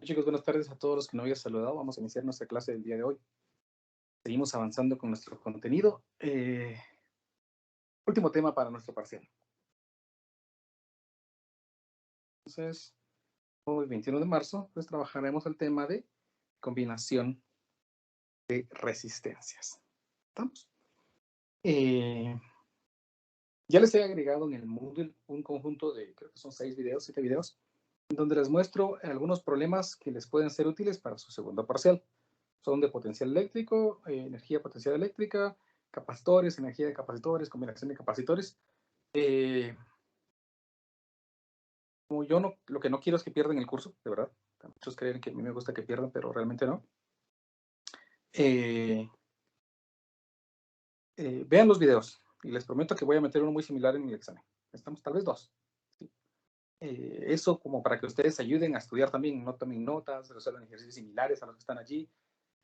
Chicos, buenas tardes a todos los que no había saludado. Vamos a iniciar nuestra clase del día de hoy. Seguimos avanzando con nuestro contenido. Último tema para nuestro parcial. Entonces, hoy 21 de marzo, pues trabajaremos el tema de combinación de resistencias. ¿Estamos? Ya les he agregado en el Moodle un conjunto de, creo que son 7 videos, donde les muestro algunos problemas que les pueden ser útiles para su segundo parcial. Son de potencial eléctrico, energía potencial eléctrica, capacitores, energía de capacitores, combinación de capacitores. Como yo no, lo que no quiero es que pierdan el curso, de verdad. Muchos creen que a mí me gusta que pierdan, pero realmente no. Vean los videos y les prometo que voy a meter uno muy similar en el examen. Estamos tal vez 2. ¿Sí? Eso como para que ustedes ayuden a estudiar también, no tomen notas, resuelvan ejercicios similares a los que están allí.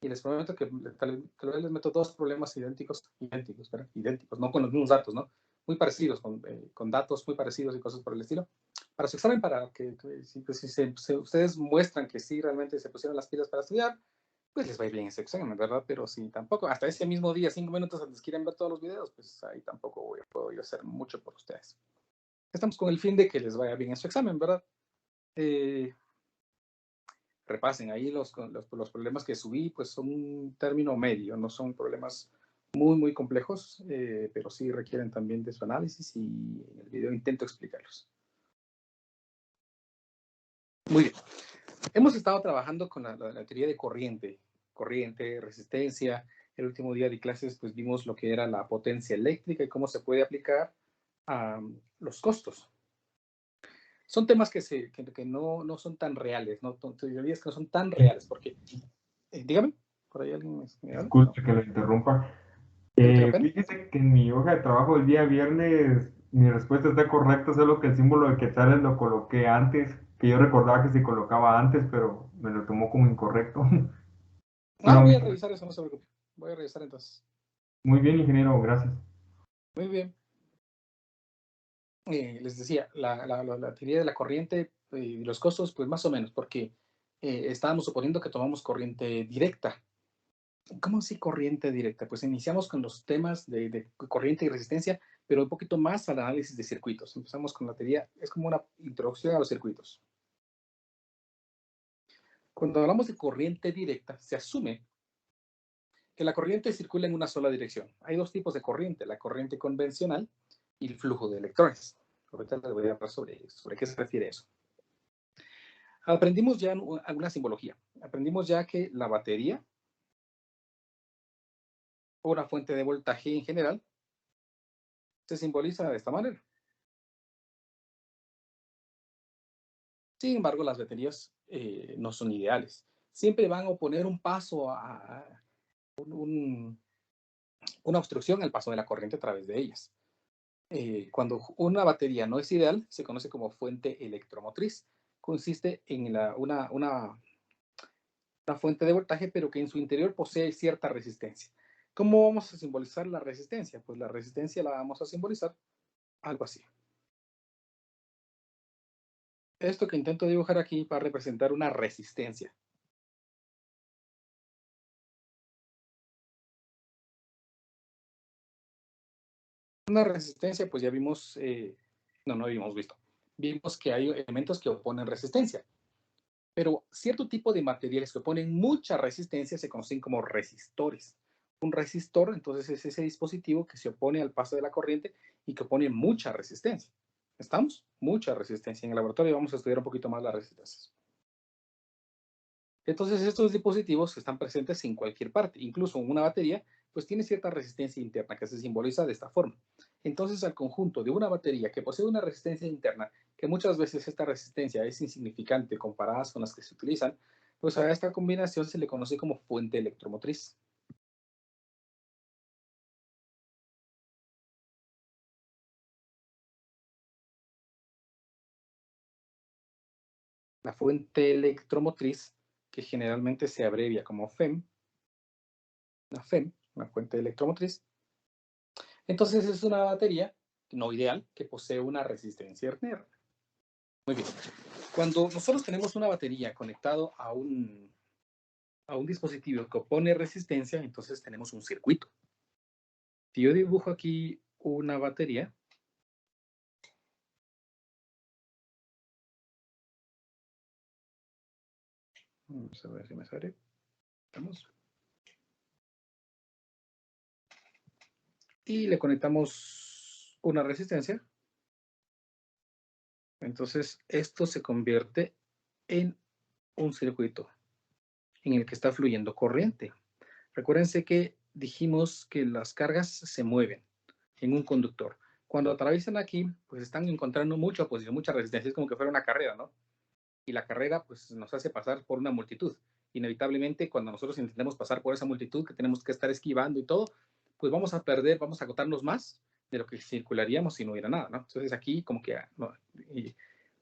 Y les prometo que tal vez les meto 2 problemas idénticos, no con los mismos datos, ¿no? Muy parecidos, con datos muy parecidos y cosas por el estilo. Para su examen, para que si ustedes muestran que sí realmente se pusieron las pilas para estudiar, pues les va a ir bien ese examen, ¿verdad? Pero si tampoco, hasta ese mismo día, 5 minutos antes quieren ver todos los videos, pues ahí tampoco puedo yo hacer mucho por ustedes. Estamos con el fin de que les vaya bien en su examen, ¿verdad? Repasen ahí los problemas que subí, pues son un término medio, no son problemas muy complejos, pero sí requieren también de su análisis y en el video intento explicarlos. Muy bien. Hemos estado trabajando con la teoría de corriente, resistencia. El último día de clases pues vimos lo que era la potencia eléctrica y cómo se puede aplicar a los costos. Son temas que no son tan reales, ¿no? Teorías que no son tan reales, porque, dígame, por ahí alguien me habla. Disculpe que lo interrumpa. ¿No tenga pena? Fíjese que en mi hoja de trabajo del día viernes mi respuesta está correcta, solo que el símbolo de quetzales lo coloqué antes, que yo recordaba que se colocaba antes, pero me lo tomó como incorrecto. Pero Voy a revisar eso, no se preocupe. Voy a revisar entonces. muy bien, ingeniero, gracias. Muy bien. Les decía, la teoría de la corriente y los costos, pues más o menos, porque estábamos suponiendo que tomamos corriente directa. ¿Cómo así corriente directa? Pues iniciamos con los temas de corriente y resistencia, pero un poquito más al análisis de circuitos. Empezamos con la teoría, es como una introducción a los circuitos. Cuando hablamos de corriente directa, se asume que la corriente circula en una sola dirección. Hay 2 tipos de corriente, la corriente convencional y el flujo de electrones. Ahorita les voy a hablar sobre qué se refiere eso. Aprendimos ya alguna simbología. Aprendimos ya que la batería, o una fuente de voltaje en general, se simboliza de esta manera. Sin embargo, las baterías no son ideales. Siempre van a oponer un paso una obstrucción al paso de la corriente a través de ellas. Cuando una batería no es ideal, se conoce como fuente electromotriz. Consiste en una fuente de voltaje, pero que en su interior posee cierta resistencia. ¿Cómo vamos a simbolizar la resistencia? Pues la resistencia la vamos a simbolizar algo así. Esto que intento dibujar aquí va a representar una resistencia. Una resistencia, pues ya vimos, no habíamos visto. Vimos que hay elementos que oponen resistencia. Pero cierto tipo de materiales que oponen mucha resistencia se conocen como resistores. Un resistor, entonces, es ese dispositivo que se opone al paso de la corriente y que opone mucha resistencia. ¿Estamos? Mucha resistencia. En el laboratorio vamos a estudiar un poquito más las resistencias. Entonces, estos dispositivos están presentes en cualquier parte, incluso en una batería, pues tiene cierta resistencia interna que se simboliza de esta forma. Entonces, al conjunto de una batería que posee una resistencia interna, que muchas veces esta resistencia es insignificante comparada con las que se utilizan, pues a esta combinación se le conoce como fuente electromotriz. La fuente electromotriz, que generalmente se abrevia como FEM, una fuente electromotriz, entonces es una batería no ideal que posee una resistencia interna. Muy bien. Cuando nosotros tenemos una batería conectado a un dispositivo que opone resistencia, entonces tenemos un circuito. Si yo dibujo aquí una batería, vamos a ver si me sale. Vamos. Y le conectamos una resistencia. Entonces, esto se convierte en un circuito en el que está fluyendo corriente. Recuérdense que dijimos que las cargas se mueven en un conductor. Cuando atraviesan aquí, pues están encontrando mucha oposición, mucha resistencia. Es como que fuera una carrera, ¿no? Y la carrera, pues, nos hace pasar por una multitud. Inevitablemente, cuando nosotros intentemos pasar por esa multitud que tenemos que estar esquivando y todo, pues vamos a perder, vamos a agotarnos más de lo que circularíamos si no hubiera nada, ¿no? Entonces aquí como que no,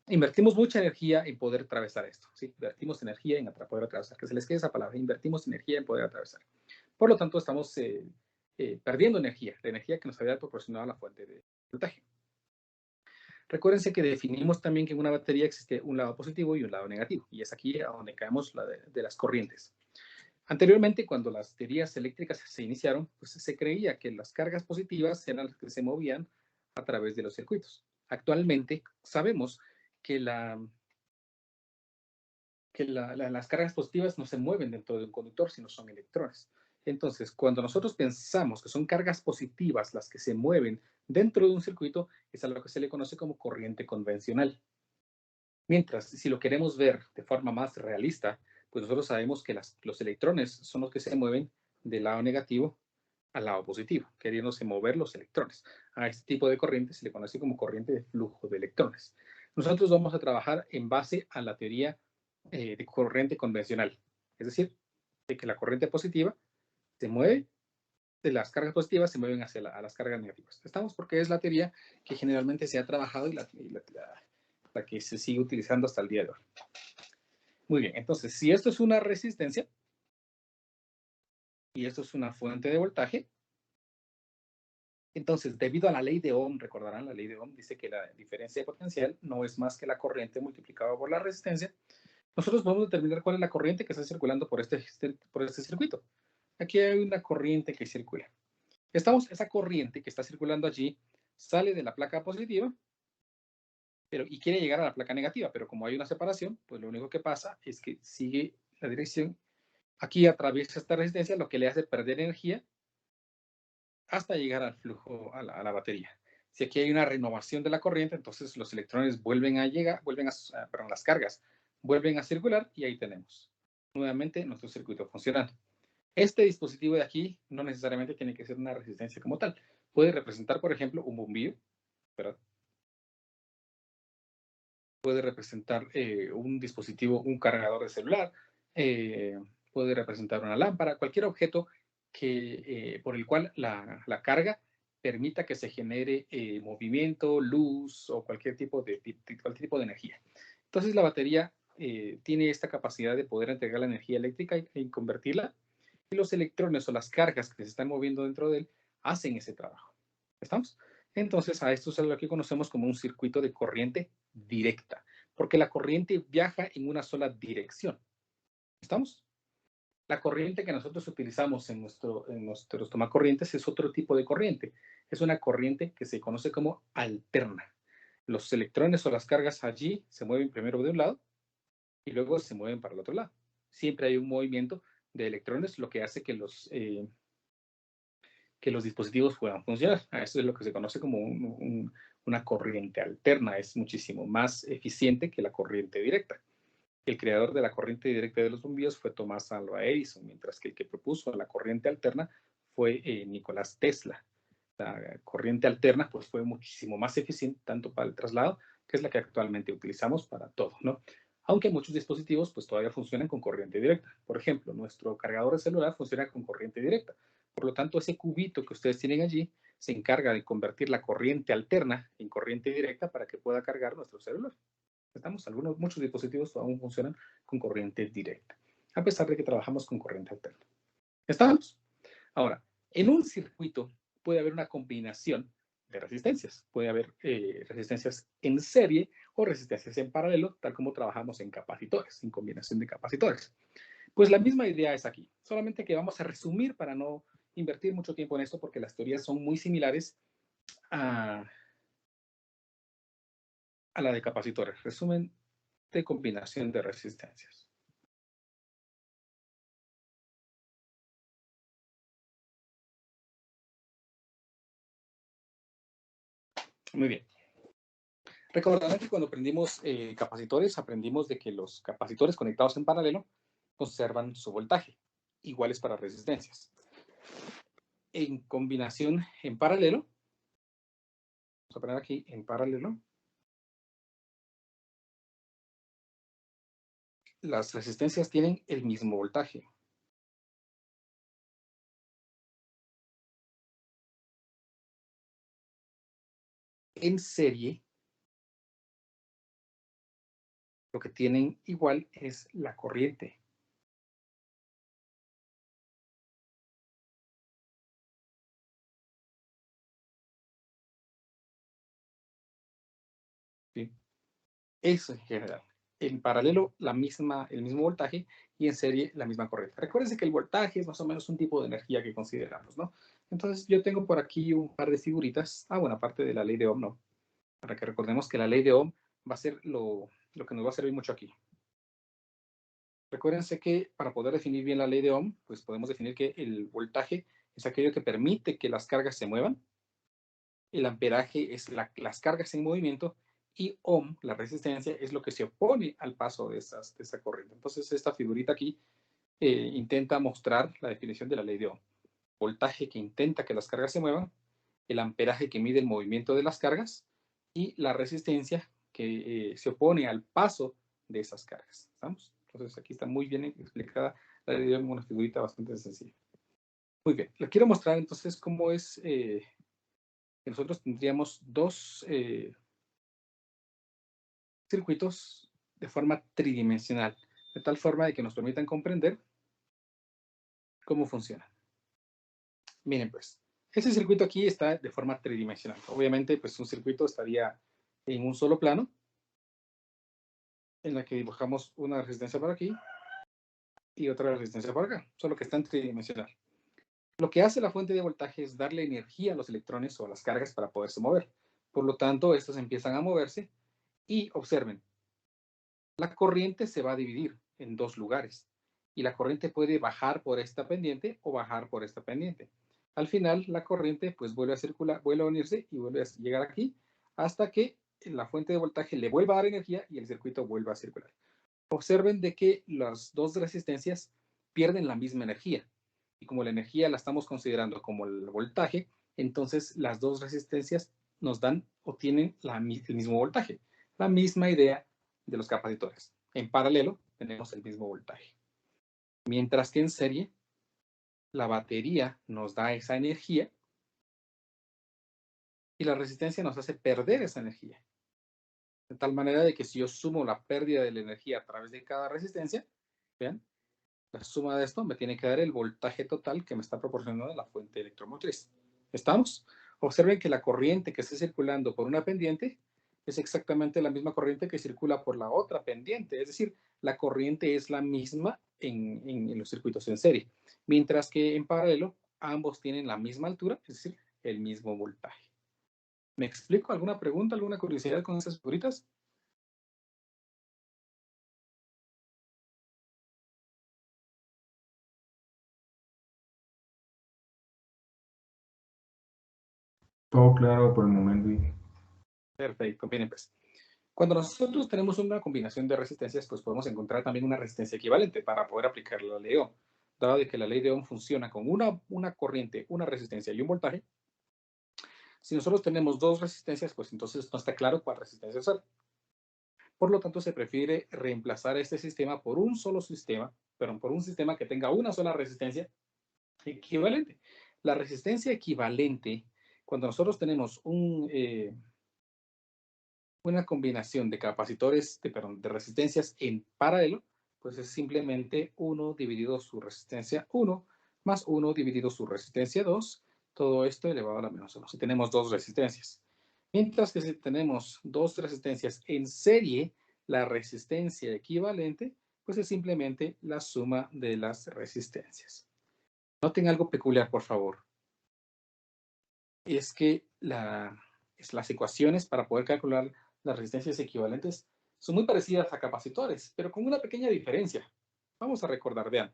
invertimos mucha energía en poder atravesar esto, ¿sí? Invertimos energía en poder atravesar, que se les quede esa palabra, invertimos energía en poder atravesar. Por lo tanto, estamos perdiendo energía, la energía que nos había proporcionado la fuente de voltaje. Recuérdense que definimos también que en una batería existe un lado positivo y un lado negativo, y es aquí a donde caemos de las corrientes. Anteriormente, cuando las teorías eléctricas se iniciaron, pues se creía que las cargas positivas eran las que se movían a través de los circuitos. Actualmente sabemos que las cargas positivas no se mueven dentro de un conductor, sino son electrones. Entonces, cuando nosotros pensamos que son cargas positivas las que se mueven dentro de un circuito, es a lo que se le conoce como corriente convencional. Mientras, si lo queremos ver de forma más realista, pues nosotros sabemos que los electrones son los que se mueven del lado negativo al lado positivo, queriéndose mover los electrones. A este tipo de corriente se le conoce como corriente de flujo de electrones. Nosotros vamos a trabajar en base a la teoría de corriente convencional, es decir, de que la corriente positiva se mueve, de las cargas positivas se mueven hacia las cargas negativas. Estamos porque es la teoría que generalmente se ha trabajado y la que se sigue utilizando hasta el día de hoy. Muy bien, entonces, si esto es una resistencia y esto es una fuente de voltaje, entonces, debido a la ley de Ohm, recordarán, la ley de Ohm dice que la diferencia de potencial no es más que la corriente multiplicada por la resistencia. Nosotros podemos determinar cuál es la corriente que está circulando por este circuito. Aquí hay una corriente que circula. Esa corriente que está circulando allí sale de la placa positiva y quiere llegar a la placa negativa, pero como hay una separación, pues lo único que pasa es que sigue la dirección. Aquí atraviesa esta resistencia, lo que le hace perder energía hasta llegar al flujo, a la batería. Si aquí hay una renovación de la corriente, entonces los electrones vuelven a llegar, perdón, las cargas vuelven a circular y ahí tenemos nuevamente nuestro circuito funcionando. Este dispositivo de aquí no necesariamente tiene que ser una resistencia como tal. Puede representar, por ejemplo, un bombillo, ¿verdad? Puede representar un dispositivo, un cargador de celular, puede representar una lámpara, cualquier objeto por el cual la carga permita que se genere movimiento, luz o cualquier tipo de energía. Entonces la batería tiene esta capacidad de poder entregar la energía eléctrica y convertirla, y los electrones o las cargas que se están moviendo dentro de él hacen ese trabajo. ¿Estamos? Entonces a esto es lo que conocemos como un circuito de corriente directa, porque la corriente viaja en una sola dirección. ¿Estamos? La corriente que nosotros utilizamos en nuestros tomacorrientes es otro tipo de corriente. Es una corriente que se conoce como alterna. Los electrones o las cargas allí se mueven primero de un lado y luego se mueven para el otro lado. Siempre hay un movimiento de electrones, lo que hace que los dispositivos puedan funcionar. Eso es lo que se conoce como una corriente alterna. Es muchísimo más eficiente que la corriente directa. El creador de la corriente directa de los bombillos fue Thomas Alva Edison, mientras que el que propuso la corriente alterna fue Nicolás Tesla. La corriente alterna pues, fue muchísimo más eficiente tanto para el traslado, que es la que actualmente utilizamos para todo, ¿no? Aunque muchos dispositivos pues, todavía funcionan con corriente directa. Por ejemplo, nuestro cargador de celular funciona con corriente directa. Por lo tanto, ese cubito que ustedes tienen allí se encarga de convertir la corriente alterna en corriente directa para que pueda cargar nuestro celular. Muchos dispositivos aún funcionan con corriente directa, a pesar de que trabajamos con corriente alterna. ¿Estamos? Ahora, en un circuito puede haber una combinación de resistencias. Puede haber resistencias en serie o resistencias en paralelo, tal como trabajamos en capacitores, en combinación de capacitores. Pues la misma idea es aquí, solamente que vamos a resumir para no invertir mucho tiempo en esto, porque las teorías son muy similares a la de capacitores. Resumen de combinación de resistencias. Muy bien. Recordarán que cuando aprendimos capacitores, aprendimos de que los capacitores conectados en paralelo conservan su voltaje, iguales para resistencias. En combinación en paralelo, vamos a poner aquí en paralelo, las resistencias tienen el mismo voltaje. En serie, lo que tienen igual es la corriente. ¿Sí? Eso en general. En paralelo, el mismo voltaje, y en serie, la misma corriente. Recuérdense que el voltaje es más o menos un tipo de energía que consideramos, ¿no? Entonces, yo tengo por aquí un par de figuritas. Bueno, aparte de la ley de Ohm, ¿no? Para que recordemos que la ley de Ohm va a ser lo que nos va a servir mucho aquí. Recuérdense que para poder definir bien la ley de Ohm, pues podemos definir que el voltaje es aquello que permite que las cargas se muevan. El amperaje es las cargas en movimiento, y ohm, la resistencia, es lo que se opone al paso de esa corriente. Entonces, esta figurita aquí intenta mostrar la definición de la ley de Ohm. Voltaje que intenta que las cargas se muevan, el amperaje que mide el movimiento de las cargas, y la resistencia que se opone al paso de esas cargas. ¿Estamos? Entonces, aquí está muy bien explicada la ley de Ohm, una figurita bastante sencilla. Muy bien, le quiero mostrar entonces cómo es que nosotros tendríamos dos circuitos de forma tridimensional, de tal forma de que nos permitan comprender cómo funciona. Miren, pues, ese circuito aquí está de forma tridimensional. Obviamente, pues un circuito estaría en un solo plano, en la que dibujamos una resistencia por aquí y otra resistencia por acá, solo que está en tridimensional. Lo que hace la fuente de voltaje es darle energía a los electrones o a las cargas para poderse mover. Por lo tanto, estos empiezan a moverse y observen, la corriente se va a dividir en dos lugares y la corriente puede bajar por esta pendiente o bajar por esta pendiente. Al final, la corriente pues vuelve a circular, vuelve a unirse y vuelve a llegar aquí hasta que la fuente de voltaje le vuelva a dar energía y el circuito vuelva a circular. Observen de que las dos resistencias pierden la misma energía, y como la energía la estamos considerando como el voltaje, entonces las dos resistencias nos dan o tienen el mismo voltaje. La misma idea de los capacitores. En paralelo tenemos el mismo voltaje. Mientras que en serie, la batería nos da esa energía y la resistencia nos hace perder esa energía. De tal manera de que si yo sumo la pérdida de la energía a través de cada resistencia, vean, la suma de esto me tiene que dar el voltaje total que me está proporcionando la fuente electromotriz. ¿Estamos? Observen que la corriente que está circulando por una pendiente es exactamente la misma corriente que circula por la otra pendiente. Es decir, la corriente es la misma en los circuitos en serie. Mientras que en paralelo, ambos tienen la misma altura, es decir, el mismo voltaje. ¿Me explico? ¿Alguna pregunta, alguna curiosidad con esas figuritas? Todo claro por el momento. Perfecto, miren pues. Cuando nosotros tenemos una combinación de resistencias, pues podemos encontrar también una resistencia equivalente para poder aplicar la ley de Ohm. Dado de que la ley de Ohm funciona con una corriente, una resistencia y un voltaje, si nosotros tenemos dos resistencias, pues entonces no está claro cuál resistencia usar. Por lo tanto, se prefiere reemplazar este sistema por un solo sistema, pero por un sistema que tenga una sola resistencia equivalente. La resistencia equivalente, cuando nosotros tenemos una combinación de capacitores, de resistencias en paralelo, pues es simplemente 1 dividido su resistencia 1 más 1 dividido su resistencia 2, todo esto elevado a la menos 1, si tenemos dos resistencias. Mientras que si tenemos dos resistencias en serie, la resistencia equivalente, pues es simplemente la suma de las resistencias. Noten algo peculiar, por favor. Es que las ecuaciones para poder calcular las resistencias equivalentes son muy parecidas a capacitores, pero con una pequeña diferencia. Vamos a recordar, vean.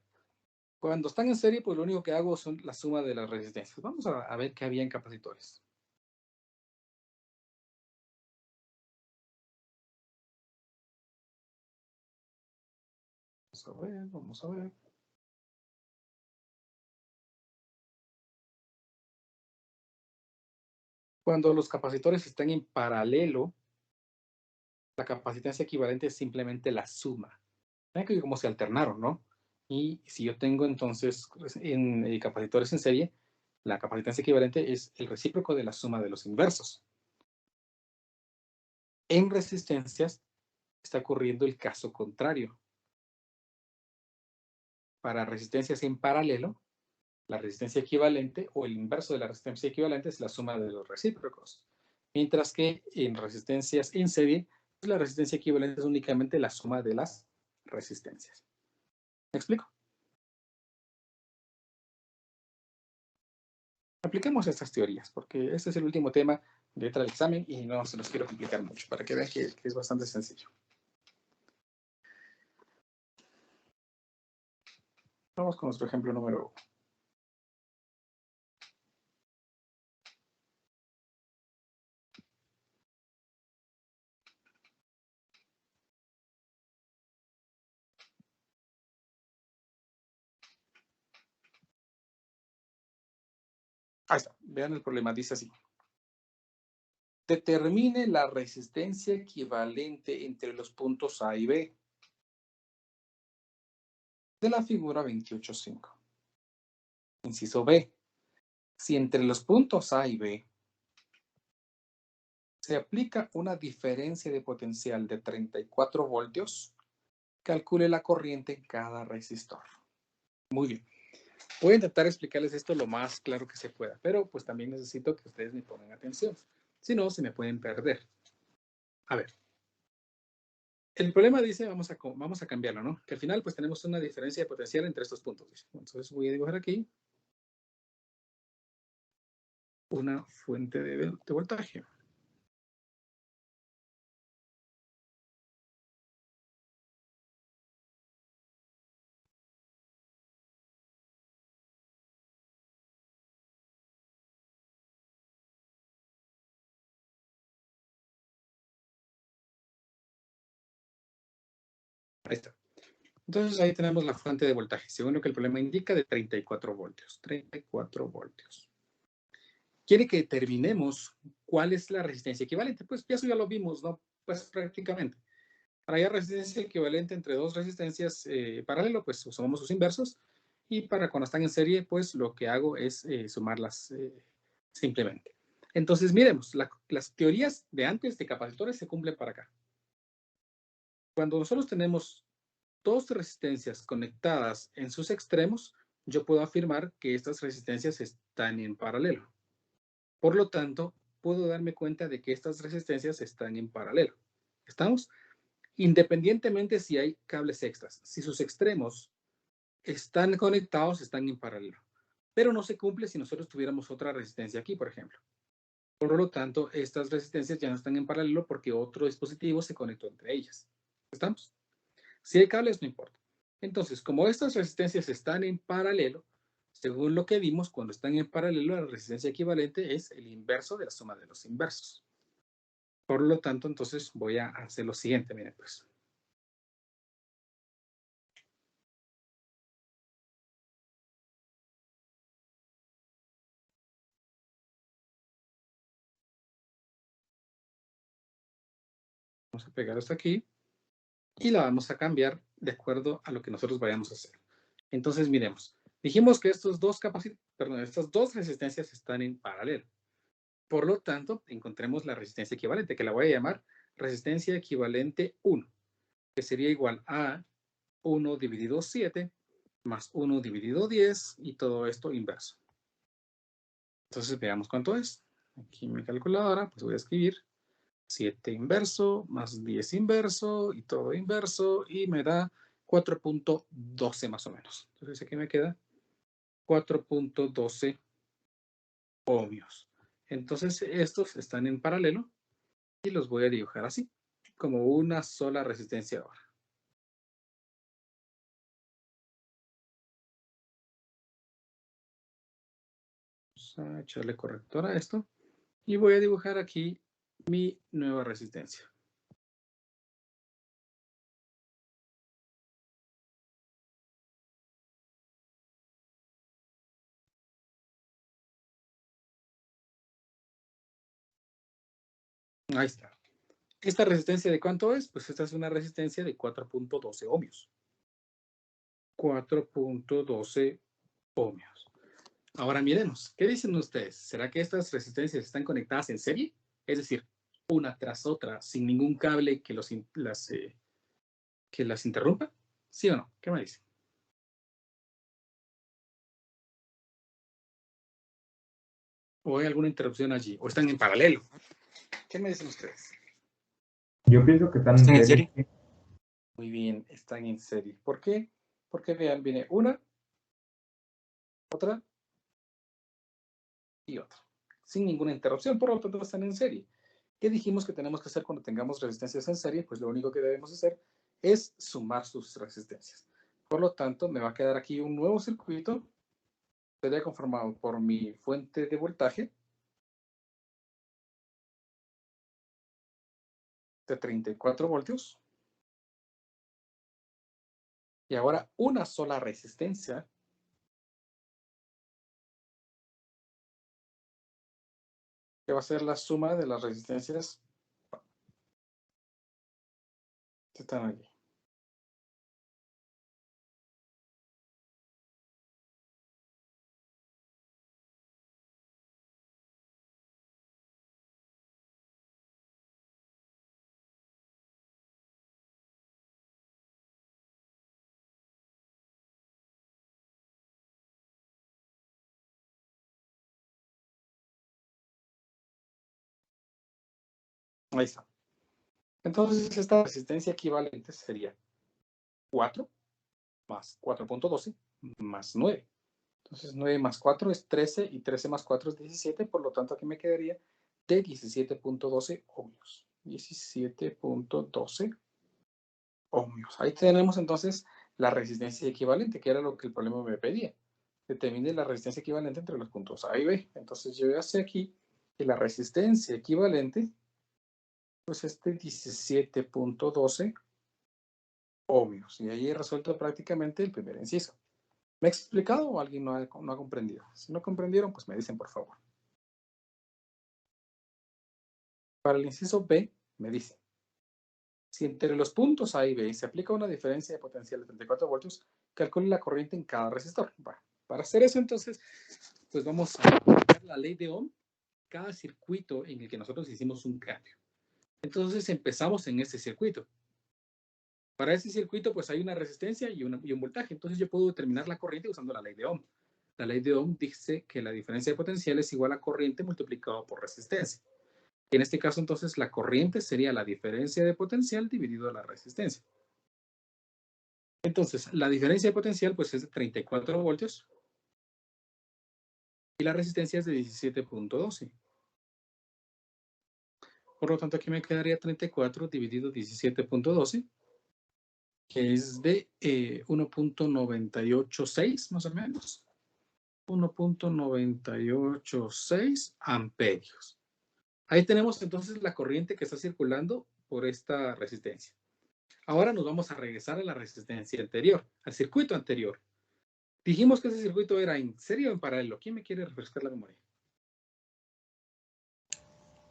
Cuando están en serie, pues lo único que hago son la suma de las resistencias. Vamos a ver qué había en capacitores. Vamos a ver, vamos a ver. Cuando los capacitores están en paralelo, la capacitancia equivalente es simplemente la suma. Ven que como se alternaron, ¿no? Y si yo tengo entonces en capacitores en serie, la capacitancia equivalente es el recíproco de la suma de los inversos. En resistencias está ocurriendo el caso contrario. Para resistencias en paralelo, la resistencia equivalente o el inverso de la resistencia equivalente es la suma de los recíprocos. Mientras que en resistencias en serie, pues la resistencia equivalente es únicamente la suma de las resistencias. ¿Me explico? Apliquemos estas teorías, porque este es el último tema de letra del examen y no se los quiero complicar mucho, para que vean que es bastante sencillo. Vamos con nuestro ejemplo número 1. Ahí está, vean el problema, dice así. Determine la resistencia equivalente entre los puntos A y B de la figura 28.5. Inciso B. Si entre los puntos A y B se aplica una diferencia de potencial de 34 voltios, calcule la corriente en cada resistor. Muy bien. Voy a intentar explicarles esto lo más claro que se pueda, pero pues también necesito que ustedes me pongan atención. Si no, se me pueden perder. A ver. El problema dice, vamos a cambiarlo, ¿no? Que al final pues tenemos una diferencia de potencial entre estos puntos. Entonces voy a dibujar aquí una fuente de voltaje. Ahí está. Entonces ahí tenemos la fuente de voltaje, según lo que el problema indica, de 34 voltios. 34 voltios. Quiere que determinemos cuál es la resistencia equivalente. Pues ya eso ya lo vimos, ¿no? Pues prácticamente. Para hallar resistencia equivalente entre dos resistencias paralelo, pues sumamos sus inversos. Y para cuando están en serie, pues lo que hago es sumarlas simplemente. Entonces, miremos, las teorías de antes de capacitores se cumplen para acá. Cuando nosotros tenemos dos resistencias conectadas en sus extremos, yo puedo afirmar que estas resistencias están en paralelo. Por lo tanto, puedo darme cuenta de que estas resistencias están en paralelo. ¿Estamos? Independientemente si hay cables extras. Si sus extremos están conectados, están en paralelo. Pero no se cumple si nosotros tuviéramos otra resistencia aquí, por ejemplo. Por lo tanto, estas resistencias ya no están en paralelo porque otro dispositivo se conectó entre ellas. ¿Estamos? Si hay cables, no importa. Entonces, como estas resistencias están en paralelo, según lo que vimos, cuando están en paralelo, la resistencia equivalente es el inverso de la suma de los inversos. Por lo tanto, entonces voy a hacer lo siguiente, miren pues. Vamos a pegar esto aquí y la vamos a cambiar de acuerdo a lo que nosotros vayamos a hacer. Entonces, miremos. Dijimos que estas dos resistencias están en paralelo. Por lo tanto, encontremos la resistencia equivalente, que la voy a llamar resistencia equivalente 1, que sería igual a 1 dividido 7 más 1 dividido 10 y todo esto inverso. Entonces veamos cuánto es. Aquí en mi calculadora, pues voy a escribir 7 inverso más 10 inverso y todo inverso y me da 4.12 más o menos. Entonces aquí me queda 4.12 ohmios. Entonces estos están en paralelo y los voy a dibujar así, como una sola resistencia ahora. Vamos a echarle corrector a esto y voy a dibujar aquí mi nueva resistencia. Ahí está. ¿Esta resistencia de cuánto es? Pues esta es una resistencia de 4.12 ohmios. 4.12 ohmios. Ahora miremos, ¿qué dicen ustedes? ¿Será que estas resistencias están conectadas en serie? Es decir, una tras otra, sin ningún cable que las interrumpa. ¿Sí o no? ¿Qué me dicen? ¿O hay alguna interrupción allí? ¿O están en paralelo? ¿Qué me dicen ustedes? Yo pienso que están en serie. Muy bien, están en serie. ¿Por qué? Porque vean, viene una, otra y otra. Sin ninguna interrupción, por lo tanto están en serie. ¿Qué dijimos que tenemos que hacer cuando tengamos resistencias en serie? Pues lo único que debemos hacer es sumar sus resistencias. Por lo tanto, me va a quedar aquí un nuevo circuito. Sería conformado por mi fuente de voltaje de 34 voltios. Y ahora una sola resistencia que va a ser la suma de las resistencias que están aquí. Ahí está. Entonces, esta resistencia equivalente sería 4 más 4.12 más 9. Entonces, 9 más 4 es 13 y 13 más 4 es 17. Por lo tanto, aquí me quedaría de 17.12 ohmios. 17.12 ohmios. Ahí tenemos entonces la resistencia equivalente, que era lo que el problema me pedía. Determine la resistencia equivalente entre los puntos A y B. Entonces, yo ya sé aquí que la resistencia equivalente pues es de 17.12 ohmios. Y ahí he resuelto prácticamente el primer inciso. ¿Me he explicado o alguien no ha comprendido? Si no comprendieron, pues me dicen por favor. Para el inciso B, me dice, si entre los puntos A y B se aplica una diferencia de potencial de 34 voltios, calcule la corriente en cada resistor. Bueno, para hacer eso, entonces, pues vamos a aplicar la ley de Ohm, cada circuito en el que nosotros hicimos un cambio. Entonces empezamos en este circuito. Para ese circuito, pues hay una resistencia y un voltaje. Entonces yo puedo determinar la corriente usando la ley de Ohm. La ley de Ohm dice que la diferencia de potencial es igual a corriente multiplicado por resistencia. En este caso, entonces, la corriente sería la diferencia de potencial dividido la resistencia. Entonces, la diferencia de potencial, pues, es de 34 voltios. Y la resistencia es de 17.12. Por lo tanto, aquí me quedaría 34 dividido 17.12, que es de 1.986, más o menos. 1.986 amperios. Ahí tenemos entonces la corriente que está circulando por esta resistencia. Ahora nos vamos a regresar a la resistencia anterior, al circuito anterior. Dijimos que ese circuito era en serie o en paralelo. ¿Quién me quiere refrescar la memoria?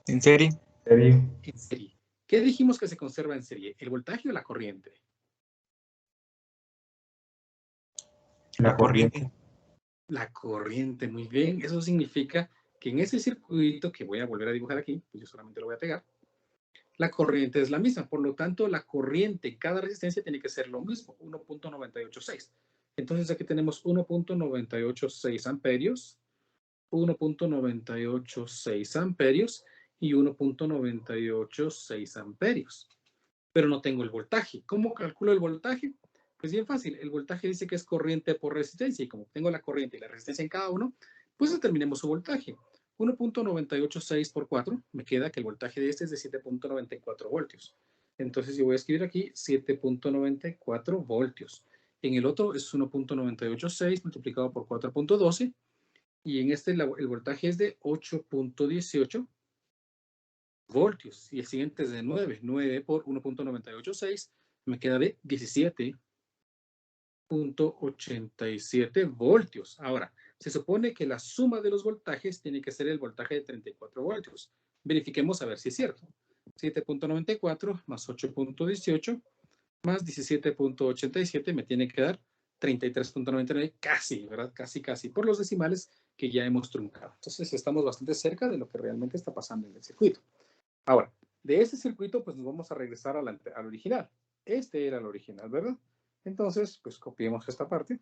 ¿En serie? Serie. En serie. ¿Qué dijimos que se conserva en serie? ¿El voltaje o la corriente? La corriente. La corriente, muy bien. Eso significa que en ese circuito que voy a volver a dibujar aquí, pues yo solamente lo voy a pegar, la corriente es la misma. Por lo tanto, la corriente, cada resistencia tiene que ser lo mismo, 1.986. Entonces aquí tenemos 1.986 amperios 1.986 amperios y 1.986 amperios. Pero no tengo el voltaje. ¿Cómo calculo el voltaje? Pues bien fácil. El voltaje dice que es corriente por resistencia y como tengo la corriente y la resistencia en cada uno, pues determinemos su voltaje. 1.986 por 4, me queda que el voltaje de este es de 7.94 voltios. Entonces yo voy a escribir aquí 7.94 voltios. En el otro es 1.986 multiplicado por 4.12 y en este el voltaje es de 8.18 voltios y el siguiente es de 9 por 1.986 me queda de 17.87 voltios. Ahora, se supone que la suma de los voltajes tiene que ser el voltaje de 34 voltios. Verifiquemos a ver si es cierto. 7.94 más 8.18 más 17.87 me tiene que dar 33.99, casi, ¿verdad? Casi, casi, por los decimales que ya hemos truncado. Entonces, estamos bastante cerca de lo que realmente está pasando en el circuito. Ahora, de este circuito, pues nos vamos a regresar al original. Este era el original, ¿verdad? Entonces, pues copiemos esta parte.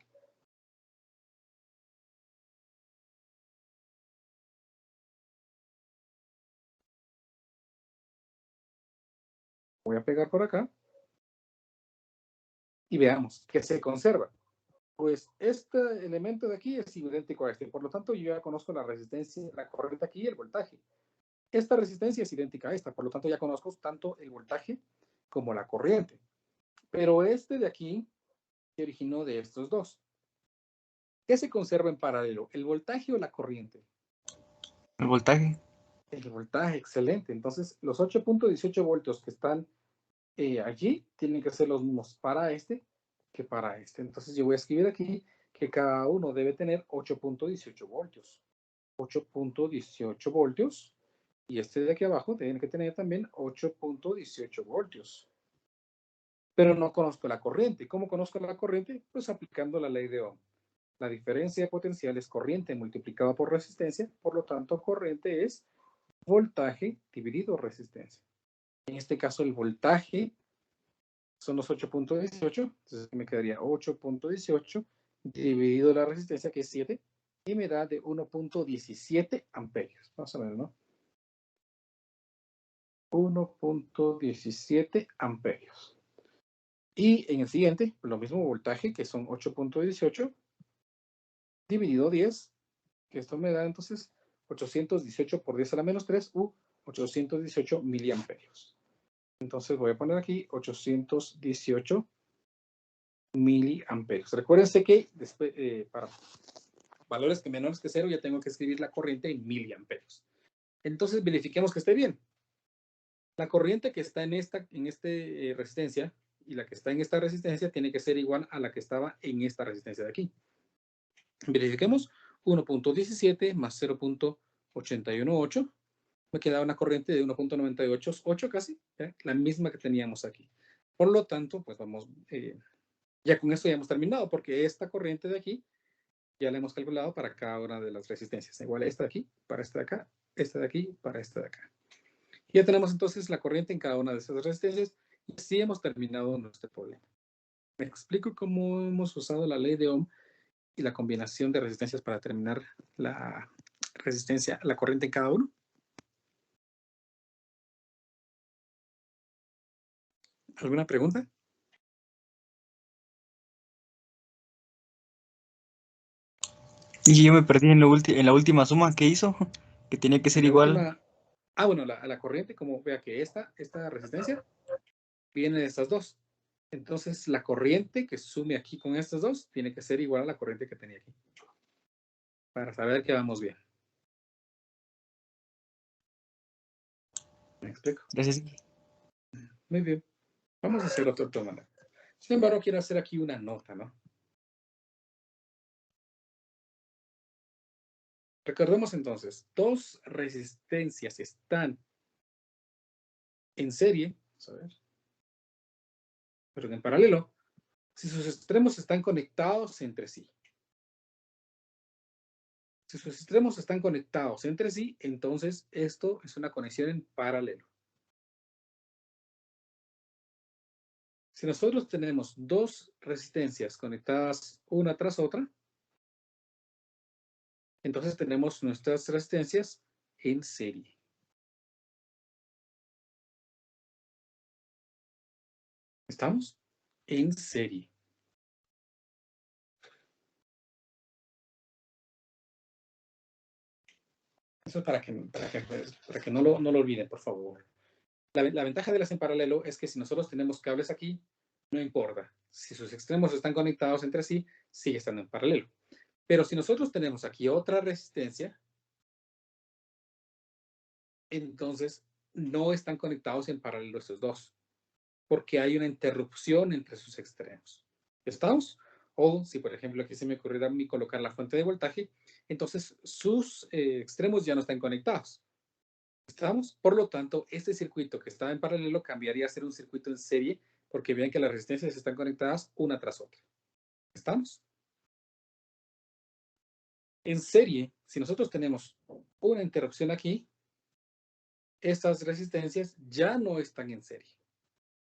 Voy a pegar por acá. Y veamos qué se conserva. Pues este elemento de aquí es idéntico a este. Por lo tanto, yo ya conozco la resistencia, la corriente aquí y el voltaje. Esta resistencia es idéntica a esta. Por lo tanto, ya conozco tanto el voltaje como la corriente. Pero este de aquí se originó de estos dos. ¿Qué se conserva en paralelo? ¿El voltaje o la corriente? El voltaje. El voltaje, excelente. Entonces, los 8.18 voltios que están allí tienen que ser los mismos para este que para este. Entonces, yo voy a escribir aquí que cada uno debe tener 8.18 voltios. 8.18 voltios. Y este de aquí abajo tiene que tener también 8.18 voltios. Pero no conozco la corriente. ¿Cómo conozco la corriente? Pues aplicando la ley de Ohm. La diferencia de potencial es corriente multiplicada por resistencia. Por lo tanto, corriente es voltaje dividido resistencia. En este caso, el voltaje son los 8.18. Entonces, me quedaría 8.18 dividido la resistencia, que es 7, y me da de 1.17 amperios. Vamos a ver, ¿no? 1.17 amperios. Y en el siguiente, lo mismo voltaje, que son 8.18 dividido 10, que esto me da entonces 818 por 10 a la menos 3 u 818 miliamperios. Entonces voy a poner aquí 818 miliamperios. Recuérdense que después, para valores que menores que 0 ya tengo que escribir la corriente en miliamperios. Entonces verifiquemos que esté bien. La corriente que está en esta resistencia y la que está en esta resistencia tiene que ser igual a la que estaba en esta resistencia de aquí. Verifiquemos 1.17 más 0.818. Me queda una corriente de 1.988 casi, ¿ya? La misma que teníamos aquí. Por lo tanto, pues vamos, ya con esto ya hemos terminado, porque esta corriente de aquí ya la hemos calculado para cada una de las resistencias. Igual esta de aquí, para esta de acá, esta de aquí, para esta de acá. Ya tenemos entonces la corriente en cada una de esas resistencias y así hemos terminado nuestro problema. Me explico cómo hemos usado la ley de Ohm y la combinación de resistencias para determinar la resistencia, la corriente en cada uno. ¿Alguna pregunta? Y yo me perdí en, en la última suma que hizo, que tenía que ser La igual. última, bueno, la corriente, como vea que esta resistencia viene de estas dos. Entonces, la corriente que sume aquí con estas dos tiene que ser igual a la corriente que tenía aquí. Para saber que vamos bien. ¿Me explico? Gracias. Muy bien. Vamos a hacer otro toma. Sin embargo, quiero hacer aquí una nota, ¿no? Recordemos entonces, dos resistencias están en serie, vamos a ver, pero en paralelo, si sus extremos están conectados entre sí. Si sus extremos están conectados entre sí, entonces esto es una conexión en paralelo. Si nosotros tenemos dos resistencias conectadas una tras otra, Entonces tenemos nuestras resistencias en serie. ¿Estamos? En serie. Eso es para que no lo olviden, por favor. La ventaja de las en paralelo es que si nosotros tenemos cables aquí, no importa. Si sus extremos están conectados entre sí, sigue estando en paralelo. Pero si nosotros tenemos aquí otra resistencia, entonces no están conectados en paralelo estos dos, porque hay una interrupción entre sus extremos. ¿Estamos? O si, por ejemplo, aquí se me ocurriera a mí colocar la fuente de voltaje, entonces sus extremos ya no están conectados. ¿Estamos? Por lo tanto, este circuito que estaba en paralelo cambiaría a ser un circuito en serie, porque vean que las resistencias están conectadas una tras otra. ¿Estamos? En serie, si nosotros tenemos una interrupción aquí, estas resistencias ya no están en serie.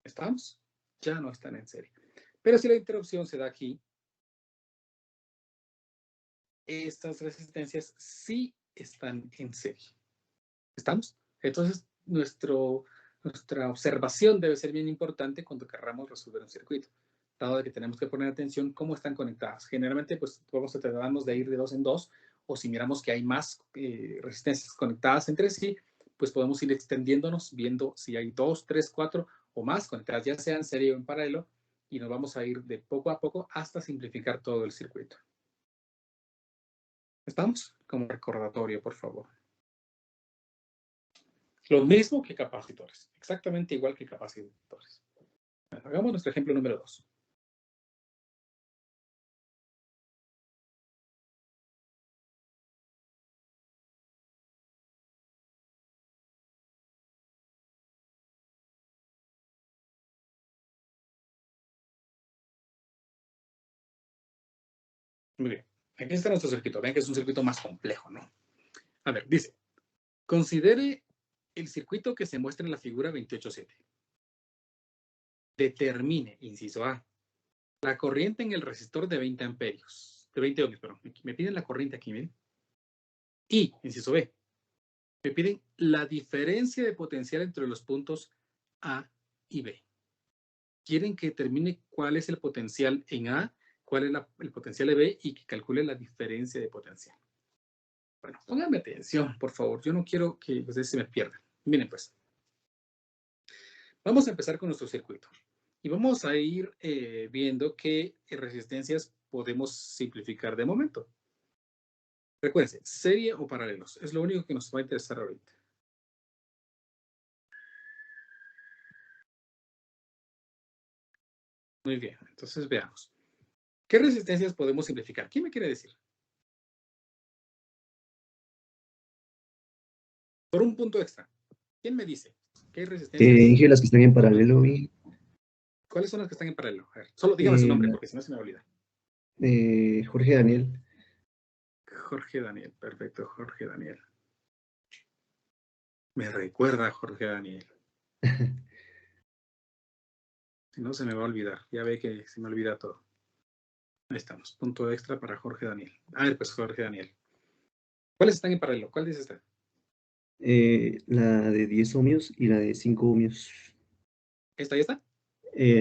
¿Estamos? Ya no están en serie. Pero si la interrupción se da aquí, estas resistencias sí están en serie. ¿Estamos? Entonces, nuestra observación debe ser bien importante cuando querramos resolver un circuito, dado que tenemos que poner atención cómo están conectadas. Generalmente, pues, vamos a tratarnos de ir de dos en dos, o si miramos que hay más resistencias conectadas entre sí, pues podemos ir extendiéndonos, viendo si hay 2, 3, 4 o más conectadas, ya sea en serie o en paralelo, y nos vamos a ir de poco a poco hasta simplificar todo el circuito. ¿Estamos? Como recordatorio, por favor. Lo mismo que capacitores, exactamente igual que capacitores. Hagamos nuestro ejemplo número 2. Muy bien. Aquí está nuestro circuito. Vean que es un circuito más complejo, ¿no? A ver, dice, considere el circuito que se muestra en la figura 28.7. Determine, inciso A, la corriente en el resistor de 20 amperios. De 20 ohmios, perdón. Me piden la corriente aquí, miren. Y, inciso B, me piden la diferencia de potencial entre los puntos A y B. Quieren que determine cuál es el potencial en A, cuál es el potencial de B y que calcule la diferencia de potencial. Bueno, pónganme atención, por favor. Yo no quiero que ustedes se me pierdan. Miren, pues. Vamos a empezar con nuestro circuito. Y vamos a ir viendo qué resistencias podemos simplificar de momento. Recuérdense, serie o paralelos. Es lo único que nos va a interesar ahorita. Muy bien, entonces veamos. ¿Qué resistencias podemos simplificar? ¿Quién me quiere decir? Por un punto extra. ¿Quién me dice? ¿Qué resistencias? Dije las que están en paralelo y ¿Cuáles son las que están en paralelo? A ver, solo dígame su nombre, porque si no se me olvida. Jorge Daniel. Jorge Daniel, perfecto, Jorge Daniel. Me recuerda a Jorge Daniel. Si no, se me va a olvidar. Ya ve que se me olvida todo. Ahí estamos. Punto extra para Jorge Daniel. A ver, pues Jorge Daniel. ¿Cuáles están en paralelo? ¿Cuál dice usted? La de 10 ohmios y la de 5 ohmios. ¿Esta y esta?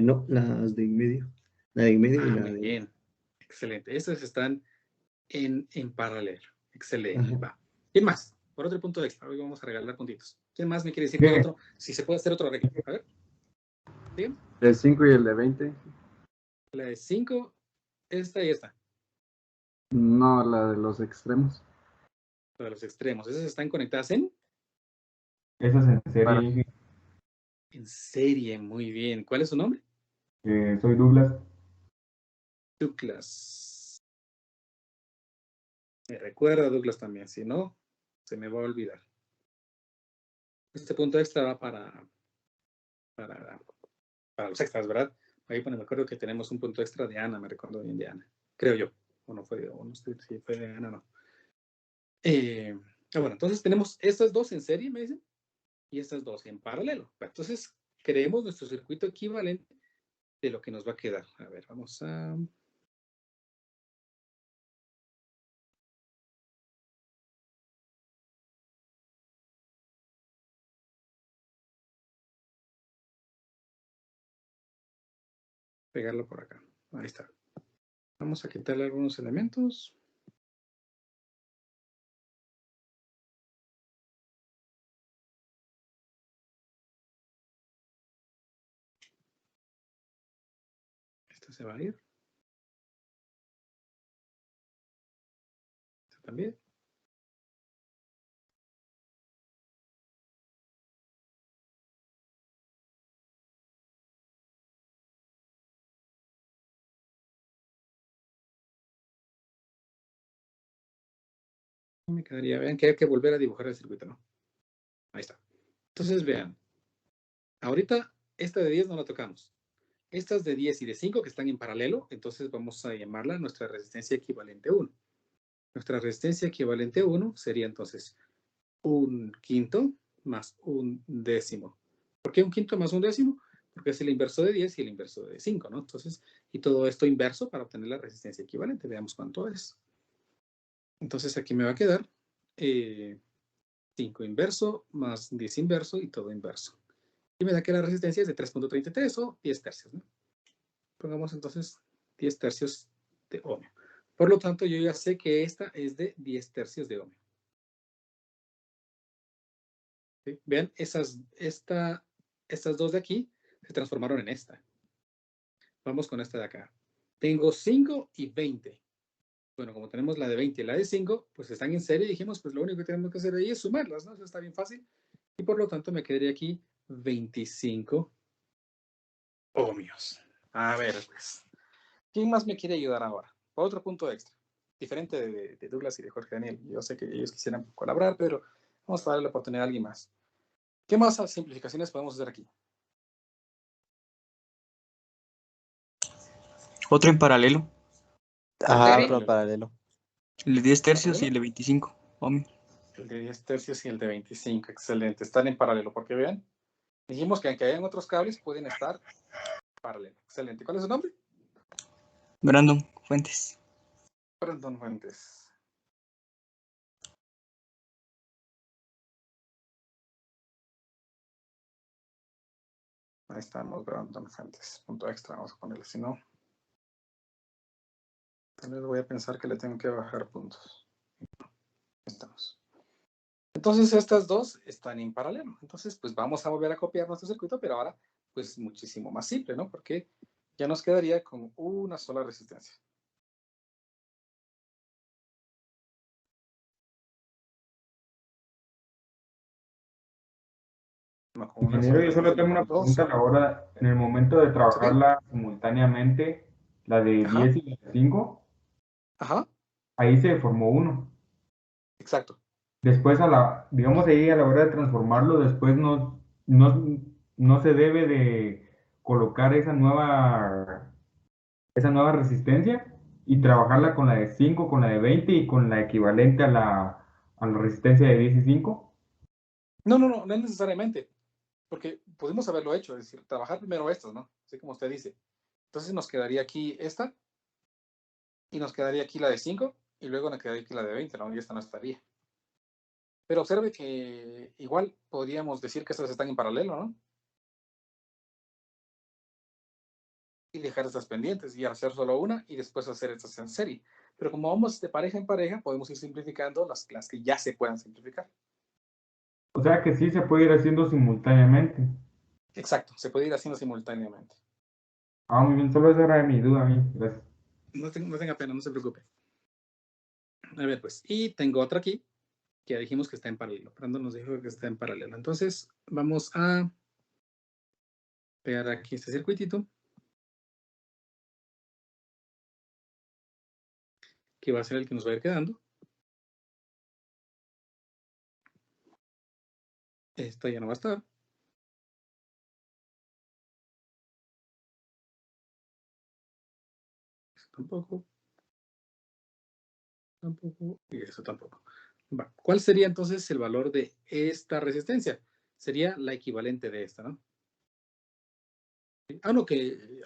No, las de en medio. La de en medio y la Muy de... bien. Excelente. Estas están en paralelo. Excelente. Ajá. Va. ¿Quién más? Por otro punto extra. Hoy vamos a regalar puntitos. ¿Quién más me quiere decir ¿Qué? que otro? Si se puede hacer otro arreglo. A ver. ¿Dígame? El 5 y el de 20. La de 5, esta y esta. No, la de los extremos. La de los extremos. ¿Esas están conectadas en? Esa es en serie. En serie. Muy bien. ¿Cuál es su nombre? Soy Douglas. Douglas. Me recuerda Douglas también. Si no, se me va a olvidar. Este punto extra va para los extras, ¿verdad? Ahí me acuerdo que tenemos un punto extra de Ana, me recuerdo bien de Ana. Creo yo. O no fue, o no sé si fue de Ana o no. Bueno, entonces tenemos estas dos en serie, me dicen, y estas dos en paralelo. Entonces, creemos nuestro circuito equivalente de lo que nos va a quedar. A ver, vamos a... pegarlo por acá. Ahí está. Vamos a quitarle algunos elementos. Este se va a ir. Este también. Me quedaría, vean que hay que volver a dibujar el circuito, ¿no? Ahí está. Entonces, vean. Ahorita, esta de 10 no la tocamos. Estas de 10 y de 5 que están en paralelo, entonces vamos a llamarla nuestra resistencia equivalente 1. Nuestra resistencia equivalente 1 sería entonces un quinto más un décimo. ¿Por qué un quinto más un décimo? Porque es el inverso de 10 y el inverso de 5, ¿no? Entonces, y todo esto inverso para obtener la resistencia equivalente. Veamos cuánto es. Entonces, aquí me va a quedar 5 inverso más 10 inverso y todo inverso. Y me da que la resistencia es de 3.33 o 10 tercios, ¿no? Pongamos entonces 10 tercios de ohmio. Por lo tanto, yo ya sé que esta es de 10 tercios de ohmio. ¿Sí? Vean, estas dos de aquí se transformaron en esta. Vamos con esta de acá. Tengo 5 y 20. Bueno, como tenemos la de 20 y la de 5, pues están en serie y dijimos, pues lo único que tenemos que hacer ahí es sumarlas, ¿no? Eso está bien fácil. Y por lo tanto me quedaría aquí 25 ohmios. A ver, pues. ¿Quién más me quiere ayudar ahora? Otro punto extra. Diferente de Douglas y de Jorge Daniel. Yo sé que ellos quisieran colaborar, pero vamos a darle la oportunidad a alguien más. ¿Qué más simplificaciones podemos hacer aquí? Otro en paralelo. Ajá, ¿En otro en paralelo. El de 10 tercios y paralelo? el de 25 ohmios. El de 10 tercios y el de 25. Excelente. Están en paralelo, porque vean, dijimos que aunque hayan otros cables, pueden estar paralelo. Excelente. ¿Cuál es su nombre? Brandon Fuentes. Brandon Fuentes. Ahí estamos, Brandon Fuentes. Punto extra, vamos a ponerle, si no. Tal vez voy a pensar que le tengo que bajar puntos. Estamos. Entonces estas dos están en paralelo. Entonces, pues vamos a volver a copiar nuestro circuito, pero ahora, pues muchísimo más simple, ¿no? Porque ya nos quedaría con una sola resistencia. No, con una Ingeniero, sola yo solo resistencia, tengo una con dos. pregunta a la hora, en el momento de trabajarla simultáneamente, la de Ajá. 10 y la de 5, Ajá, ahí se formó uno. exacto. Después, digamos ahí a la hora de transformarlo, después no se debe de colocar esa nueva resistencia y trabajarla con la de 5, con la de 20 y con la equivalente a la resistencia de 10 y 5. No es necesariamente, porque pudimos haberlo hecho, es decir, trabajar primero estas, ¿no? Así como usted dice. Entonces nos quedaría aquí esta, y nos quedaría aquí la de 5, y luego nos quedaría aquí la de 20, ¿no? Y esta no estaría. Pero observe que igual podríamos decir que estas están en paralelo, ¿no? Y dejar estas pendientes y hacer solo una y después hacer estas en serie. Pero como vamos de pareja en pareja, podemos ir simplificando las que ya se puedan simplificar. O sea que sí se puede ir haciendo simultáneamente. Exacto, se puede ir haciendo simultáneamente. Ah, muy bien, solo esa era mi duda a mí. Gracias. No tenga pena, no se preocupe. A ver, pues, y tengo otra aquí que ya dijimos que está en paralelo. Brandon nos dijo que está en paralelo. Entonces, vamos a pegar aquí este circuitito, que va a ser el que nos va a ir quedando. Esta ya no va a estar. Esto tampoco. Tampoco. Y eso tampoco. Va. ¿Cuál sería entonces el valor de esta resistencia? Sería la equivalente de esta, ¿no? Ah, no,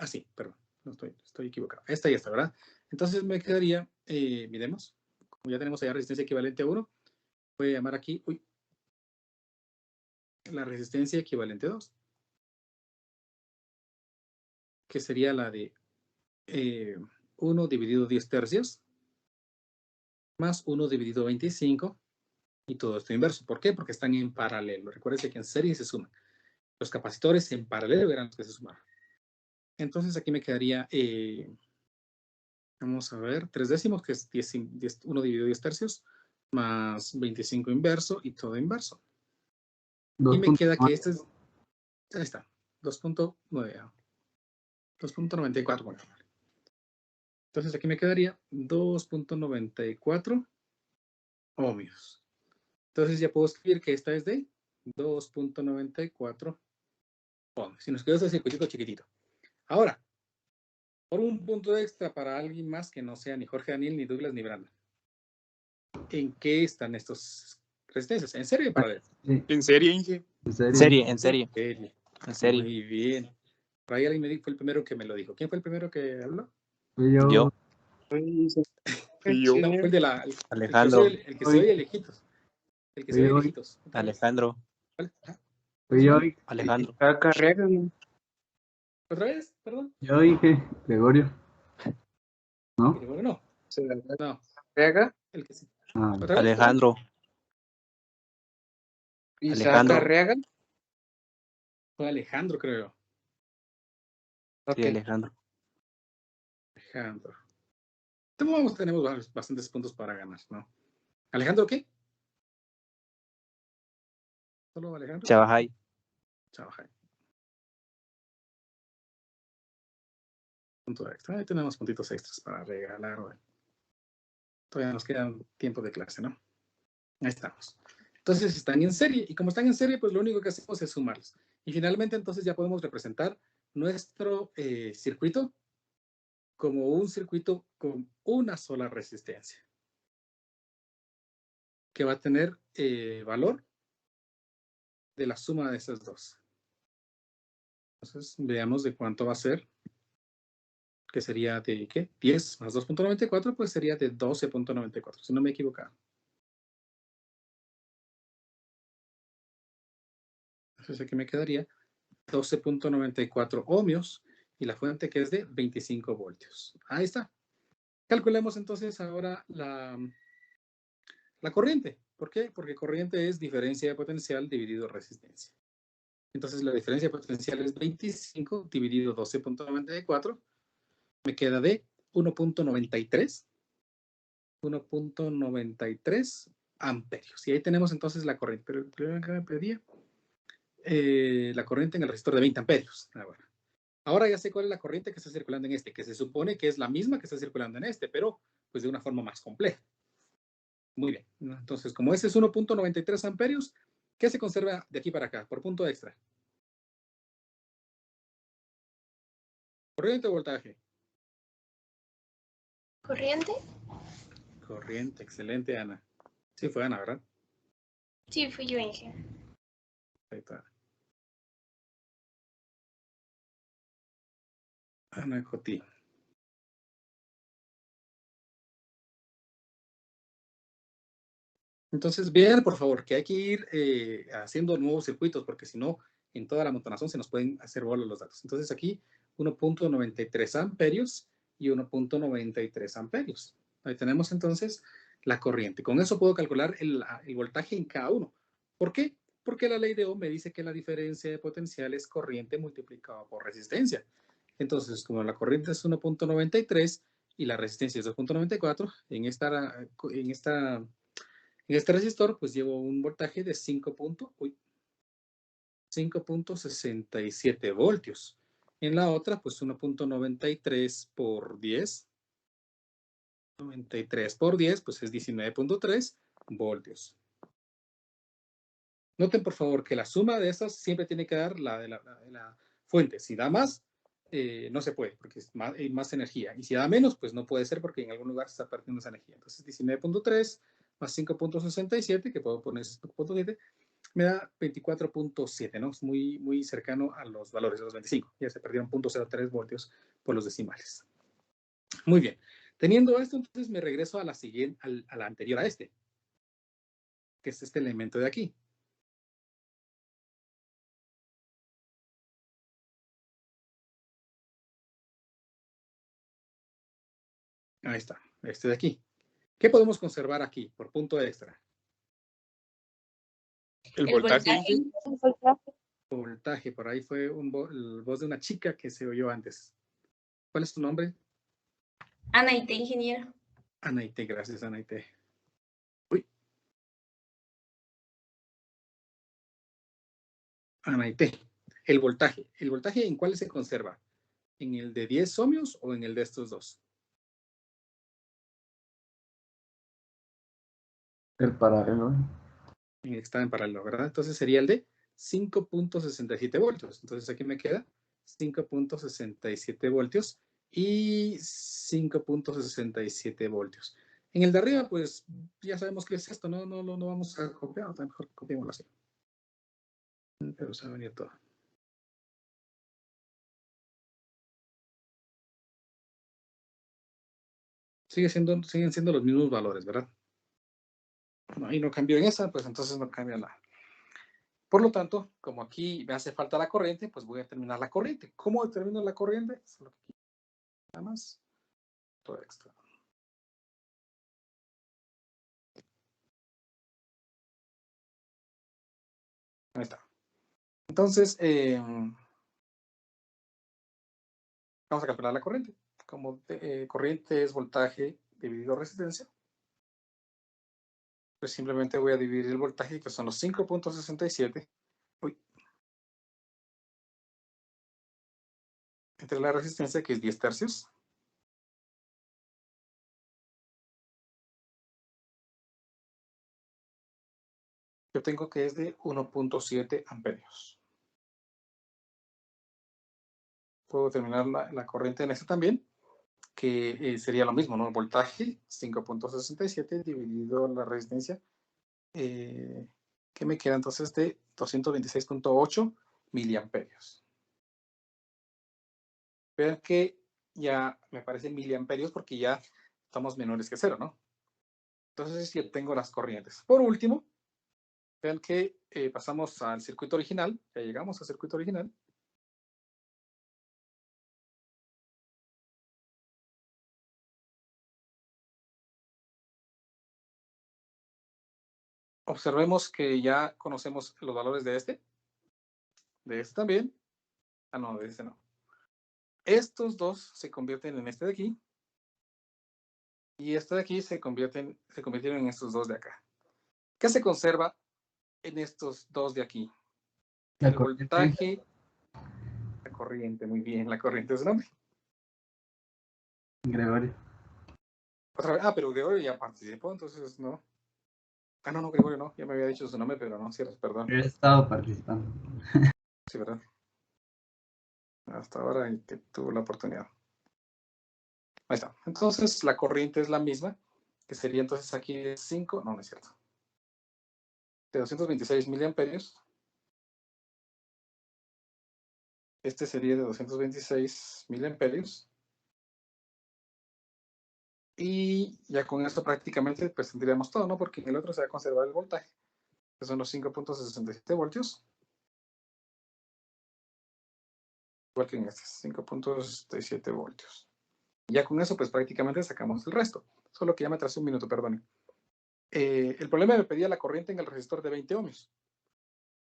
sí, perdón. No estoy equivocado. Esta ya está, ¿verdad? Entonces me quedaría, miremos, como ya tenemos allá resistencia equivalente a 1, voy a llamar aquí, la resistencia equivalente a 2. que sería la de 1 dividido 10 tercios, más 1 dividido 25, y todo esto inverso. ¿Por qué? Porque están en paralelo. Recuerden que en serie se suman. Los capacitores en paralelo eran los que se sumaron. Entonces aquí me quedaría, vamos a ver, 3 décimos, que es 1 dividido 10 tercios, más 25 inverso y todo inverso. Y me queda que este es, ahí está, 2.9, 2.94. Bueno. Entonces aquí me quedaría 2.94 ohmios. Entonces ya puedo escribir que esta es de 2.94 ohmios. Si nos quedó ese circuitito chiquitito. Ahora, por un punto extra para alguien más que no sea ni Jorge Daniel, ni Douglas, ni Brandon. ¿En qué están estos resistencias? ¿En serie o para Sí, ¿En serie, Inge? en serio. En serie. En serie. Muy bien. Por ahí alguien me dijo, fue el primero que me lo dijo. ¿Quién fue el primero que habló? Fui yo. Yo. No, fue el de la... Alejandro. El que se oye lejitos. El que se oye lejitos. Alejandro. ¿Cuál? Fui yo. Alejandro. ¿Otra vez? Perdón. Yo dije, Gregorio. ¿No? Bueno, no. No. Arriaga, El que sí. Ah, ¿Otra vez? Alejandro. Isaac Alejandro. Arriaga. Fue Alejandro, creo. Ok. Sí, Alejandro. Alejandro. Tenemos bastantes puntos para ganar, ¿no? ¿Alejandro qué? ¿Solo Alejandro? Chavajay. Chavajay. Punto extra. Ahí tenemos puntitos extras para regalar hoy. Todavía nos queda tiempo de clase, ¿no? Ahí estamos. Entonces están en serie. Y como están en serie, pues lo único que hacemos es sumarlos. Y finalmente, entonces ya podemos representar nuestro circuito como un circuito con una sola resistencia, que va a tener valor de la suma de esas dos. Entonces, veamos de cuánto va a ser, que sería de, ¿qué? 10 más 2.94, pues sería de 12.94, si no me he equivocado. Entonces, aquí me quedaría 12.94 ohmios y la fuente que es de 25 voltios. Ahí está. Calculemos entonces ahora la corriente. ¿Por qué? Porque corriente es diferencia de potencial dividido resistencia. Entonces la diferencia de potencial es 25 dividido 12.94. Me queda de 1.93. 1.93 amperios. Y ahí tenemos entonces la corriente. Pero el problema que me pedía, la corriente en el resistor de 20 amperios. Ahora ya sé cuál es la corriente que está circulando en este, que se supone que es la misma que está circulando en este, pero pues de una forma más compleja. Muy bien. Entonces, como ese es 1.93 amperios, ¿qué se conserva de aquí para acá? Por punto extra. ¿Corriente o voltaje? ¿Corriente? Corriente, excelente, Ana. Sí, fue Ana, ¿verdad? Sí, fui yo, Inge. Ahí está. Ana Coti. Entonces, vean, por favor, que hay que ir haciendo nuevos circuitos, porque si no, en toda la montonazón se nos pueden hacer bolas los datos. Entonces, aquí 1.93 amperios y 1.93 amperios. Ahí tenemos entonces la corriente. Con eso puedo calcular el voltaje en cada uno. ¿Por qué? Porque la ley de Ohm me dice que la diferencia de potencial es corriente multiplicado por resistencia. Entonces, como la corriente es 1.93 y la resistencia es 2.94, en este resistor, pues llevo un voltaje de 5.67 voltios. En la otra, pues 1.93 por 10. 93 por 10, pues es 19.3 voltios. Noten, por favor, que la suma de esas siempre tiene que dar la de la fuente. Si da más, no se puede, porque hay más energía. Y si da menos, pues no puede ser, porque en algún lugar se está perdiendo esa energía. Entonces, 19.3 más 5.67, que puedo poner 5.7, me da 24.7, ¿no? Es muy, muy cercano a los valores de los 25. Ya se perdieron 0.03 voltios por los decimales. Muy bien. Teniendo esto, entonces me regreso a la siguiente, a la anterior a este, que es este elemento de aquí. Ahí está, este de aquí. ¿Qué podemos conservar aquí por punto extra? El voltaje. Voltaje, por ahí fue el voz de una chica que se oyó antes. ¿Cuál es tu nombre? Anaite, ingeniero. Anaite, gracias, Anaite. Uy. Anaite. El voltaje. ¿El voltaje en cuál se conserva? ¿En el de 10 ohmios o en el de estos dos? El paralelo. En el que está en paralelo, ¿verdad? Entonces sería el de 5.67 voltios. Entonces aquí me queda 5.67 voltios y 5.67 voltios. En el de arriba, pues ya sabemos qué es esto, no vamos a copiar, mejor copiémoslo así. Pero se va a venir todo. Siguen siendo los mismos valores, ¿verdad? No, y no cambió en esa, pues entonces no cambia nada. Por lo tanto, como aquí me hace falta la corriente, pues voy a determinar la corriente. ¿Cómo determino la corriente? Nada más. Todo extra. Ahí está. Entonces, vamos a calcular la corriente. Como corriente es voltaje dividido resistencia, pues simplemente voy a dividir el voltaje, que son los 5.67, entre la resistencia, que es 10 tercios. Yo tengo que es de 1.7 amperios. Puedo determinar la corriente en este también, que sería lo mismo, ¿no? El voltaje 5.67 dividido la resistencia, que me queda entonces de 226.8 miliamperios. Vean que ya me parecen miliamperios porque ya estamos menores que cero, ¿no? Entonces ya tengo las corrientes. Por último, vean que pasamos al circuito original, ya llegamos al circuito original. Observemos que ya conocemos los valores de este también. Ah, no, de este no. Estos dos se convierten en este de aquí. Y este de aquí se convirtieron en estos dos de acá. ¿Qué se conserva en estos dos de aquí? El voltaje, la corriente, muy bien, la corriente es el nombre. Gregorio. Otra vez, pero Gregorio ya participó, entonces no. Ah, no, Gregorio no, ya me había dicho su nombre, pero no, cierras, perdón. Yo he estado participando. Sí, ¿verdad? Hasta ahora en que tuvo la oportunidad. Ahí está. Entonces la corriente es la misma, que sería entonces aquí de 5, no es cierto. De 226 miliamperios. Este sería de 226 miliamperios. Y ya con esto prácticamente pues tendríamos todo, ¿no? Porque en el otro se va a conservar el voltaje, que son los 5.67 voltios. Igual que en este, 5.67 voltios. Y ya con eso pues prácticamente sacamos el resto. Solo que ya me atrasé un minuto, perdón. El problema me pedía la corriente en el resistor de 20 ohmios.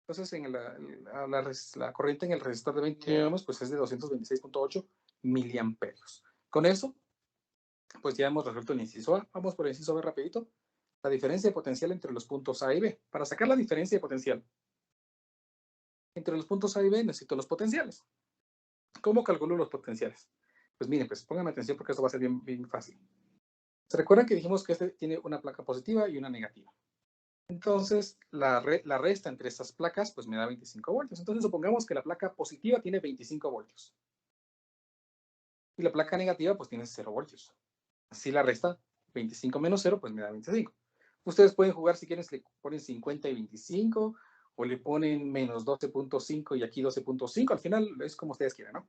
Entonces en la corriente en el resistor de 20 ohmios pues es de 226.8 miliamperios. Con eso pues ya hemos resuelto el inciso A. Vamos por el inciso B rapidito. La diferencia de potencial entre los puntos A y B. Para sacar la diferencia de potencial entre los puntos A y B necesito los potenciales. ¿Cómo calculo los potenciales? Pues miren, pues pónganme atención porque esto va a ser bien, bien fácil. ¿Se recuerdan que dijimos que este tiene una placa positiva y una negativa? Entonces, la resta entre estas placas pues me da 25 voltios. Entonces, supongamos que la placa positiva tiene 25 voltios. Y la placa negativa pues tiene 0 voltios. Así la resta 25 menos 0 pues me da 25. Ustedes pueden jugar si quieren, le ponen 50 y 25 o le ponen menos 12.5 y aquí 12.5. Al final es como ustedes quieran, ¿no?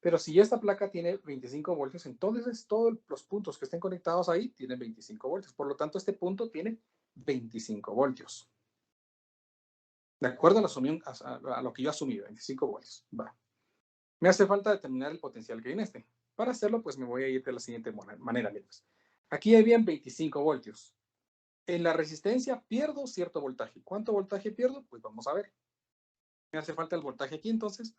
Pero si esta placa tiene 25 voltios, entonces todos los puntos que estén conectados ahí tienen 25 voltios. Por lo tanto, este punto tiene 25 voltios. De acuerdo a lo que yo asumí, 25 voltios. Va. Me hace falta determinar el potencial que hay en este. Para hacerlo, pues me voy a ir de la siguiente manera. Amigos. Aquí habían 25 voltios. En la resistencia pierdo cierto voltaje. ¿Cuánto voltaje pierdo? Pues vamos a ver. Me hace falta el voltaje aquí, entonces.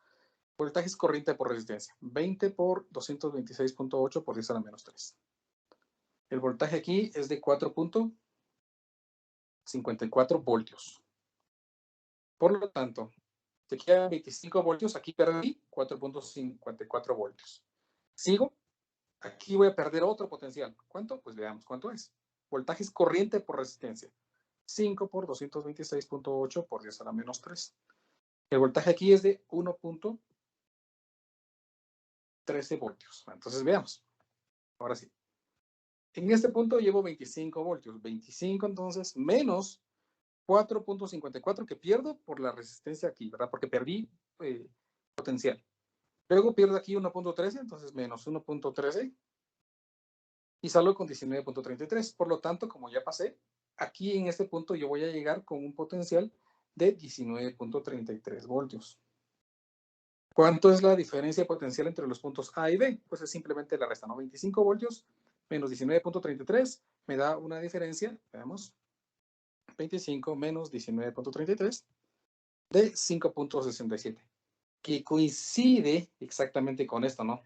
Voltaje es corriente por resistencia. 20 por 226.8 por 10 a la menos 3. El voltaje aquí es de 4.54 voltios. Por lo tanto, te quedan 25 voltios. Aquí perdí 4.54 voltios. Sigo. Aquí voy a perder otro potencial. ¿Cuánto? Pues veamos cuánto es. Voltaje es corriente por resistencia. 5 por 226.8 por 10 a la menos 3. El voltaje aquí es de 1.13 voltios. Entonces veamos. Ahora sí. En este punto llevo 25 voltios. 25 entonces menos 4.54 que pierdo por la resistencia aquí, ¿verdad? Porque perdí potencial. Luego pierdo aquí 1.13, entonces menos 1.13. Y salgo con 19.33. Por lo tanto, como ya pasé, aquí en este punto yo voy a llegar con un potencial de 19.33 voltios. ¿Cuánto es la diferencia potencial entre los puntos A y B? Pues es simplemente la resta, ¿no? 25 voltios menos 19.33 me da una diferencia, veamos, 25 menos 19.33 de 5.67, que coincide exactamente con esto, ¿no?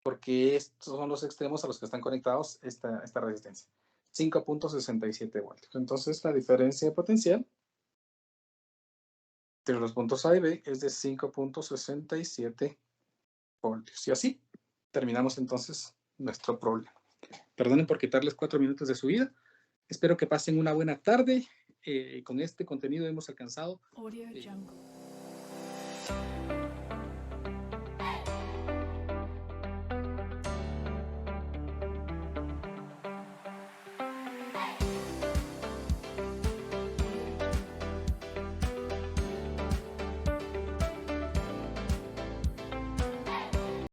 Porque estos son los extremos a los que están conectados esta resistencia. 5.67 voltios. Entonces, la diferencia potencial entre los puntos A y B es de 5.67 voltios. Y así terminamos entonces nuestro problema. Perdonen por quitarles 4 minutos de su vida. Espero que pasen una buena tarde. Con este contenido hemos alcanzado... Audio Jungle.